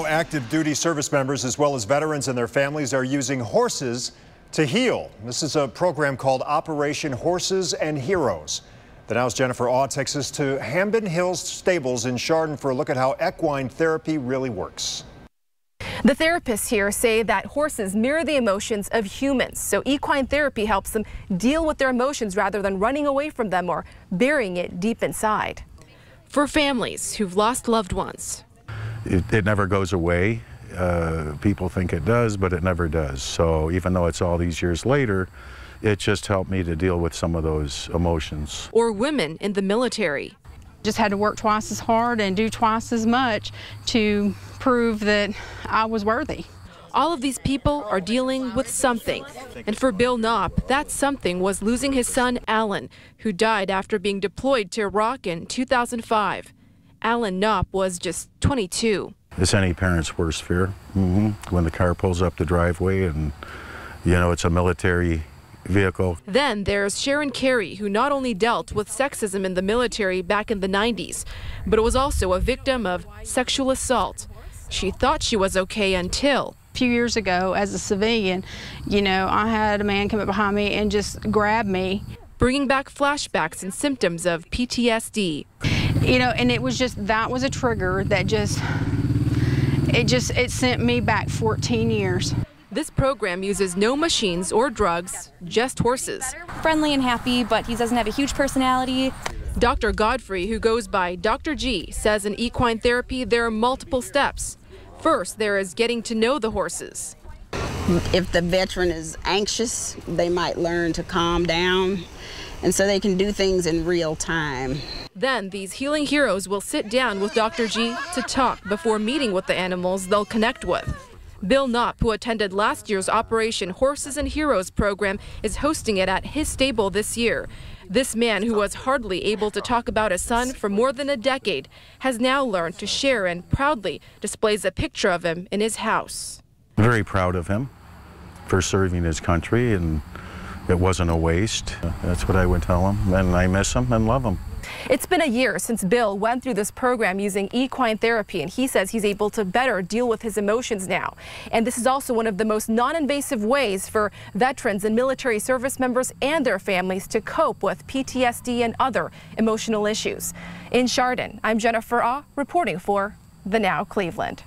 Active duty service members as well as veterans and their families are using horses to heal. This is a program called Operation Horses and Heroes. The Now's Jennifer Awe takes us to Hambden Hills Stables in Chardon for a look at how equine therapy really works. The therapists here say that horses mirror the emotions of humans, so equine therapy helps them deal with their emotions rather than running away from them or burying it deep inside. For families who've lost loved ones, it never goes away. People think it does, but it never does. So even though it's all these years later, it just helped me to deal with some of those emotions. Or women in the military. Just had to work twice as hard and do twice as much to prove that I was worthy. All of these people are dealing with something. And for Bill Knopp, that something was losing his son, Alan, who died after being deployed to Iraq in 2005. Alan Knopp was just 22. It's any parent's worst fear. When the car pulls up the driveway and, you know, it's a military vehicle. Then there's Sharon Carey, who not only dealt with sexism in the military back in the 90s, but was also a victim of sexual assault. She thought she was okay until a few years ago, as a civilian, you know, I had a man come up behind me and just grab me, bringing back flashbacks and symptoms of PTSD. You know, and it was just, that was a trigger that it sent me back 14 years. This program uses no machines or drugs, just horses. Friendly and happy, but he doesn't have a huge personality. Dr. Godfrey, who goes by Dr. G, says in equine therapy there are multiple steps. First, there is getting to know the horses. If the veteran is anxious, they might learn to calm down, and so they can do things in real time. Then these healing heroes will sit down with Dr. G to talk before meeting with the animals they'll connect with. Bill Knopp, who attended last year's Operation Horses and Heroes program, is hosting it at his stable this year. This man, who was hardly able to talk about his son for more than a decade, has now learned to share and proudly displays a picture of him in his house. Very proud of him for serving his country, and it wasn't a waste. That's what I would tell him, and I miss him and love him. It's been a year since Bill went through this program using equine therapy, and he says he's able to better deal with his emotions now. And this is also one of the most non-invasive ways for veterans and military service members and their families to cope with PTSD and other emotional issues. In Chardon, I'm Jennifer Awe, reporting for The Now Cleveland.